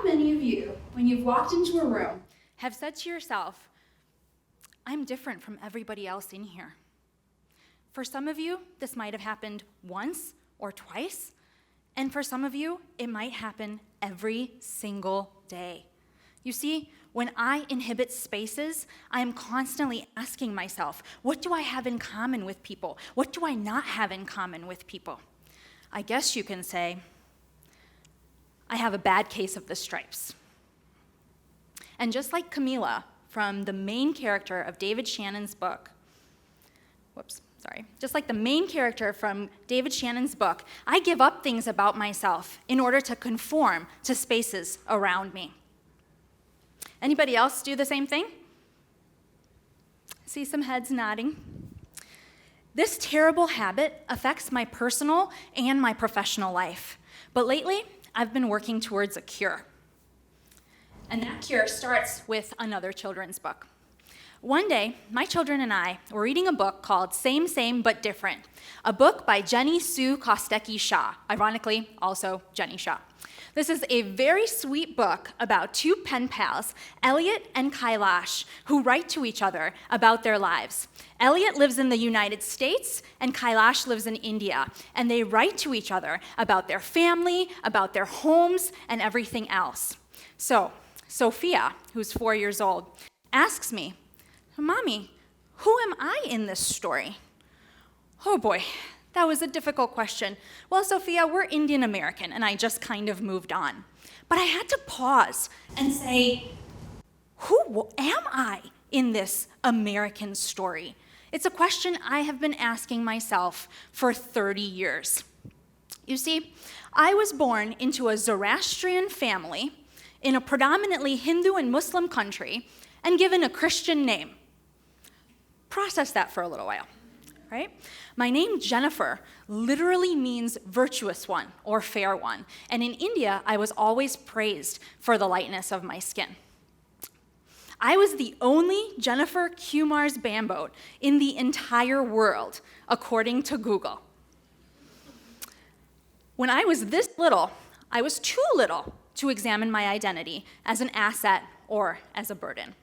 How many of you, when you've walked into a room, have said to yourself, I'm different from everybody else in here? For some of you, this might have happened once or twice, and for some of you, it might happen every single day. You see, when I inhabit spaces, I am constantly asking myself, what do I have in common with people? What do I not have in common with people? I guess you can say, I have a bad case of the stripes. And just like Camila from the main character of David Shannon's book, just like the main character from David Shannon's book, I give up things about myself in order to conform to spaces around me. Anybody else do the same thing? See some heads nodding. This terrible habit affects my personal and my professional life. But lately, I've been working towards a cure. And that cure starts with another children's book. One day, my children and I were reading a book called Same, Same, But Different, a book by Jenny Sue Kostecki-Shah, ironically, also Jenny Shah. This is a very sweet book about two pen pals, Elliot and Kailash, who write to each other about their lives. Elliot lives in the United States, and Kailash lives in India, and they write to each other about their family, about their homes, and everything else. So, Sophia, who's 4 years old, asks me, Mommy, who am I in this story? Oh boy, that was a difficult question. Well, Sophia, we're Indian American, and I just kind of moved on. But I had to pause and say, who am I in this American story? It's a question I have been asking myself for 30 years. You see, I was born into a Zoroastrian family in a predominantly Hindu and Muslim country and given a Christian name. Process that for a little while, right? My name, Jennifer, literally means virtuous one or fair one. And in India, I was always praised for the lightness of my skin. I was the only Jennifer Kumar's Bamboat in the entire world, according to Google. When I was this little, I was too little to examine my identity as an asset or as a burden.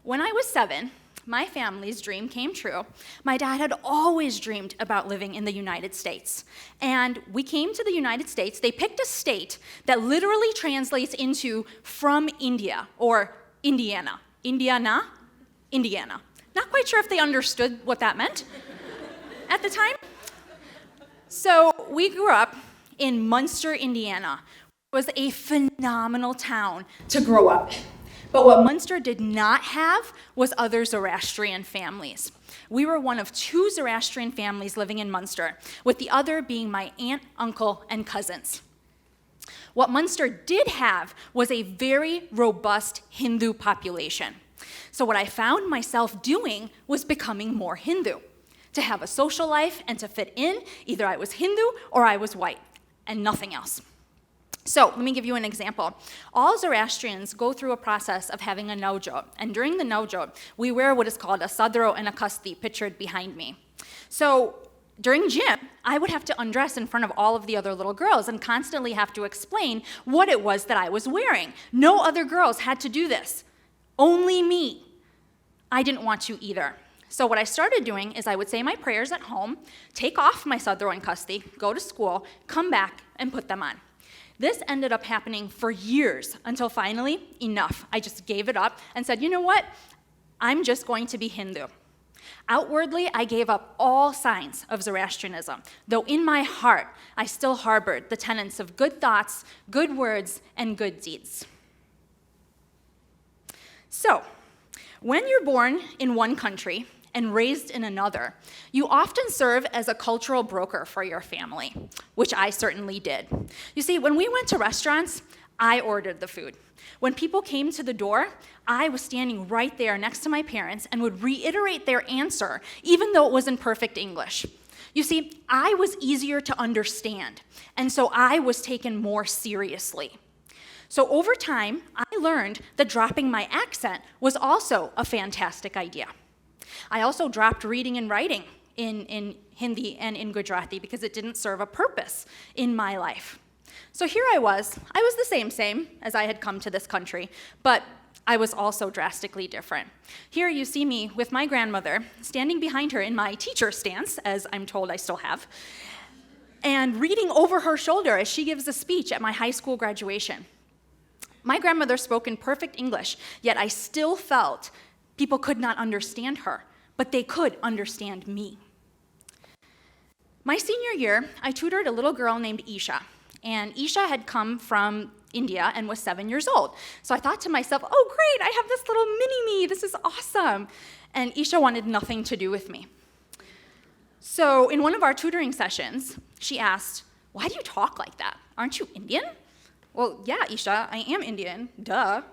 When I was 7, my family's dream came true. My dad had always dreamed about living in the United States. And we came to the United States. They picked a state that literally translates into from India or Indiana. Indiana? Indiana. Not quite sure if they understood what that meant at the time. So we grew up in Munster, Indiana. It was a phenomenal town to grow up in. But what Munster did not have was other Zoroastrian families. We were one of 2 Zoroastrian families living in Munster, with the other being my aunt, uncle, and cousins. What Munster did have was a very robust Hindu population. So what I found myself doing was becoming more Hindu. To have a social life and to fit in, either I was Hindu or I was white, and nothing else. So let me give you an example. All Zoroastrians go through a process of having a navjot, and during the navjot, we wear what is called a sadro and a kasti, pictured behind me. So during gym, I would have to undress in front of all of the other little girls and constantly have to explain what it was that I was wearing. No other girls had to do this, only me. I didn't want to either. So what I started doing is I would say my prayers at home, take off my sadro and kasti, go to school, come back, and put them on. This ended up happening for years until finally, enough. I just gave it up and said, you know what? I'm just going to be Hindu. Outwardly, I gave up all signs of Zoroastrianism, though in my heart, I still harbored the tenets of good thoughts, good words, and good deeds. So, when you're born in one country and raised in another, you often serve as a cultural broker for your family, which I certainly did. You see, when we went to restaurants, I ordered the food. When people came to the door, I was standing right there next to my parents and would reiterate their answer, even though it was in perfect English. You see, I was easier to understand, and so I was taken more seriously. So over time, I learned that dropping my accent was also a fantastic idea. I also dropped reading and writing in Hindi and in Gujarati because it didn't serve a purpose in my life. So here I was the same as I had come to this country, but I was also drastically different. Here you see me with my grandmother, standing behind her in my teacher stance, as I'm told I still have, and reading over her shoulder as she gives a speech at my high school graduation. My grandmother spoke in perfect English, yet I still felt people could not understand her, but they could understand me. My senior year, I tutored a little girl named Isha, and Isha had come from India and was 7 years old. So I thought to myself, oh great, I have this little mini-me, this is awesome. And Isha wanted nothing to do with me. So in one of our tutoring sessions, she asked, why do you talk like that? Aren't you Indian? Well, yeah, Isha, I am Indian, duh.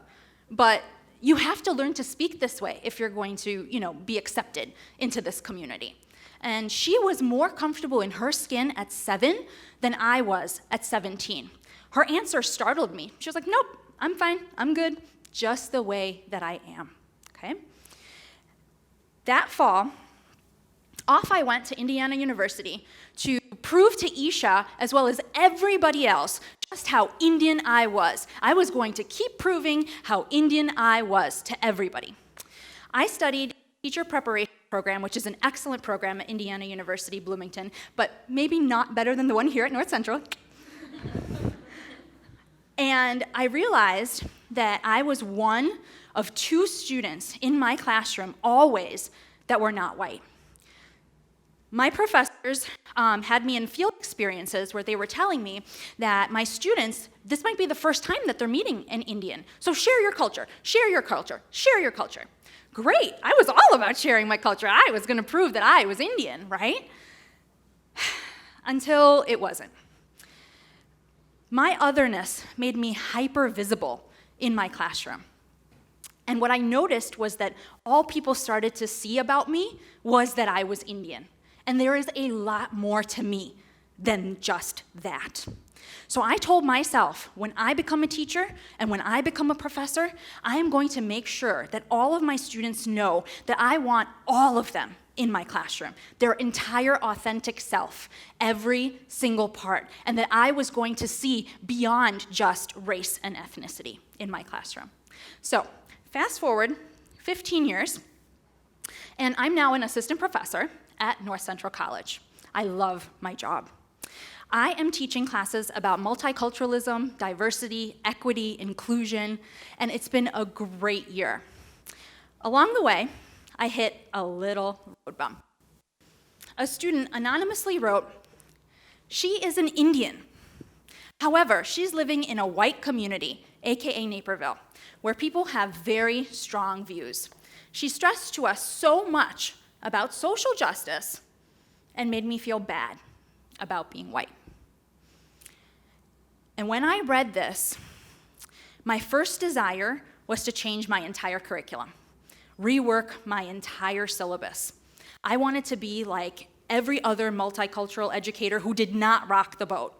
But you have to learn to speak this way if you're going to, be accepted into this community. And she was more comfortable in her skin at 7 than I was at 17. Her answer startled me. She was like, nope, I'm fine, I'm good, just the way that I am, okay? That fall, off I went to Indiana University to prove to Isha, as well as everybody else, just how Indian I was. I was going to keep proving how Indian I was to everybody. I studied teacher preparation program, which is an excellent program at Indiana University, Bloomington, but maybe not better than the one here at North Central. And I realized that I was one of 2 students in my classroom always that were not white. My professors had me in field experiences where they were telling me that my students, this might be the first time that they're meeting an Indian. So share your culture, share your culture, share your culture. Great, I was all about sharing my culture. I was gonna prove that I was Indian, right? Until it wasn't. My otherness made me hyper visible in my classroom. And what I noticed was that all people started to see about me was that I was Indian. And there is a lot more to me than just that. So I told myself, when I become a teacher and when I become a professor, I am going to make sure that all of my students know that I want all of them in my classroom, their entire authentic self, every single part, and that I was going to see beyond just race and ethnicity in my classroom. So fast forward 15 years, and I'm now an assistant professor at North Central College. I love my job. I am teaching classes about multiculturalism, diversity, equity, inclusion, and it's been a great year. Along the way, I hit a little road bump. A student anonymously wrote, "She is an Indian. However, she's living in a white community, aka Naperville, where people have very strong views. She stressed to us so much about social justice and made me feel bad about being white." And when I read this, my first desire was to change my entire curriculum, rework my entire syllabus. I wanted to be like every other multicultural educator who did not rock the boat,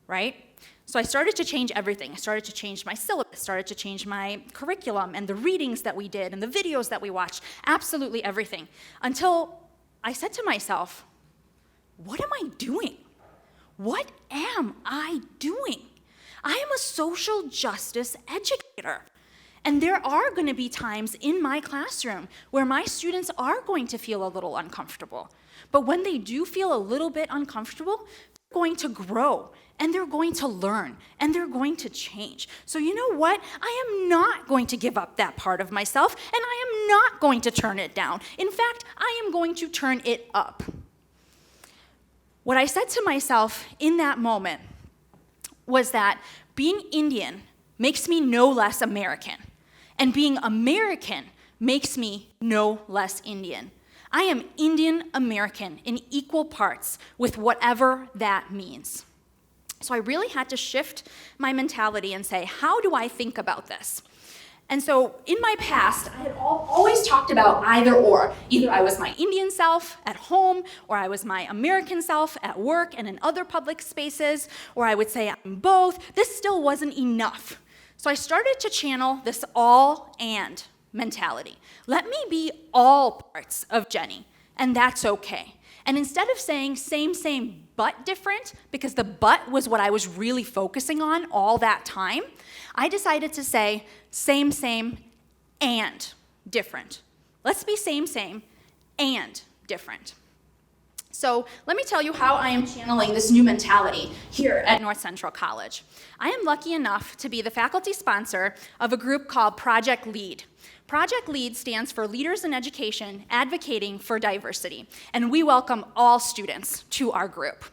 right? So I started to change everything. I started to change my syllabus, started to change my curriculum and the readings that we did and the videos that we watched, absolutely everything, until I said to myself, what am I doing? What am I doing? I am a social justice educator. And there are going to be times in my classroom where my students are going to feel a little uncomfortable. But when they do feel a little bit uncomfortable, they're going to grow, and they're going to learn, and they're going to change. So you know what? I am not going to give up that part of myself, and I am not going to turn it down. In fact, I am going to turn it up. What I said to myself in that moment was that being Indian makes me no less American, and being American makes me no less Indian. I am Indian American in equal parts with whatever that means. So I really had to shift my mentality and say, how do I think about this? And so in my past, I had always talked about either or. Either I was my Indian self at home, or I was my American self at work and in other public spaces, or I would say I'm both. This still wasn't enough. So I started to channel this all and mentality. Let me be all parts of Jenny, and that's okay. And instead of saying same, but different, because the but was what I was really focusing on all that time, I decided to say same, and different. Let's be same, and different. So let me tell you how I am channeling this new mentality here at North Central College. I am lucky enough to be the faculty sponsor of a group called Project LEAD. Project LEAD stands for Leaders in Education Advocating for Diversity, and we welcome all students to our group.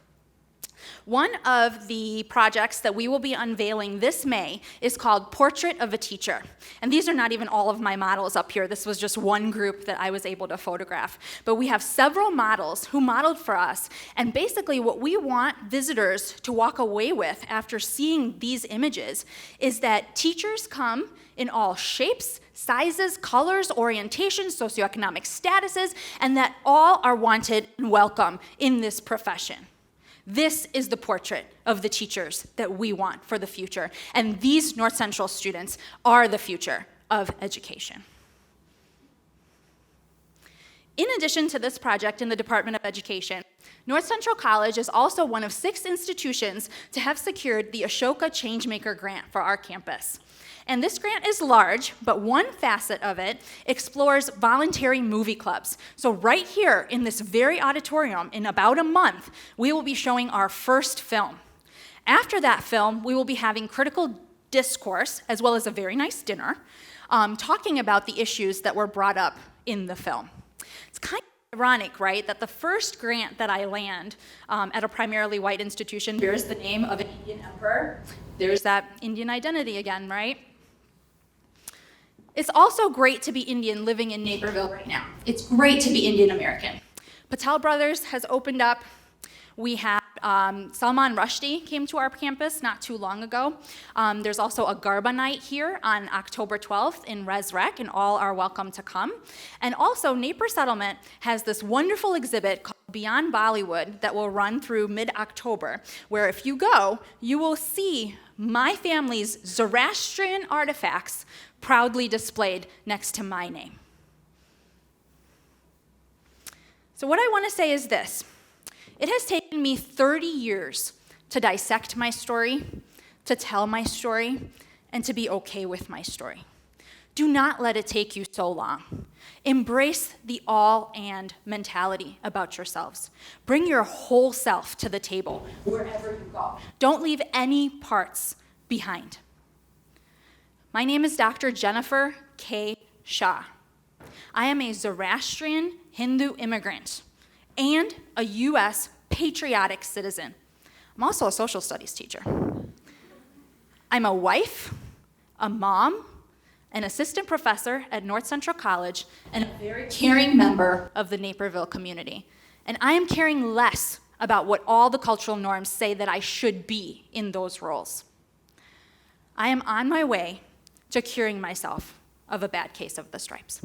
One of the projects that we will be unveiling this May is called Portrait of a Teacher. And these are not even all of my models up here. This was just one group that I was able to photograph. But we have several models who modeled for us. And basically what we want visitors to walk away with after seeing these images is that teachers come in all shapes, sizes, colors, orientations, socioeconomic statuses, and that all are wanted and welcome in this profession. This is the portrait of the teachers that we want for the future, and these North Central students are the future of education. In addition to this project in the Department of Education, North Central College is also one of 6 institutions to have secured the Ashoka Changemaker Grant for our campus. And this grant is large, but one facet of it explores voluntary movie clubs. So right here in this very auditorium, in about a month, we will be showing our first film. After that film, we will be having critical discourse, as well as a very nice dinner, talking about the issues that were brought up in the film. It's kind of ironic, right, that the first grant that I land at a primarily white institution bears the name of an Indian emperor. There's that Indian identity again, right? It's also great to be Indian living in Naperville right now. It's great to be Indian American. Patel Brothers has opened up. We have Salman Rushdie came to our campus not too long ago. There's also a Garba night here on October 12th in Res Rec, and all are welcome to come. And also, Naper Settlement has this wonderful exhibit called Beyond Bollywood that will run through mid-October, where if you go, you will see my family's Zoroastrian artifacts proudly displayed next to my name. So what I want to say is this. It has taken me 30 years to dissect my story, to tell my story, and to be okay with my story. Do not let it take you so long. Embrace the all-and mentality about yourselves. Bring your whole self to the table wherever you go. Don't leave any parts behind. My name is Dr. Jennifer K. Shah. I am a Zoroastrian Hindu immigrant and a U.S. patriotic citizen. I'm also a social studies teacher. I'm a wife, a mom, an assistant professor at North Central College, and a very caring member of the Naperville community. And I am caring less about what all the cultural norms say that I should be in those roles. I am on my way to curing myself of a bad case of the stripes.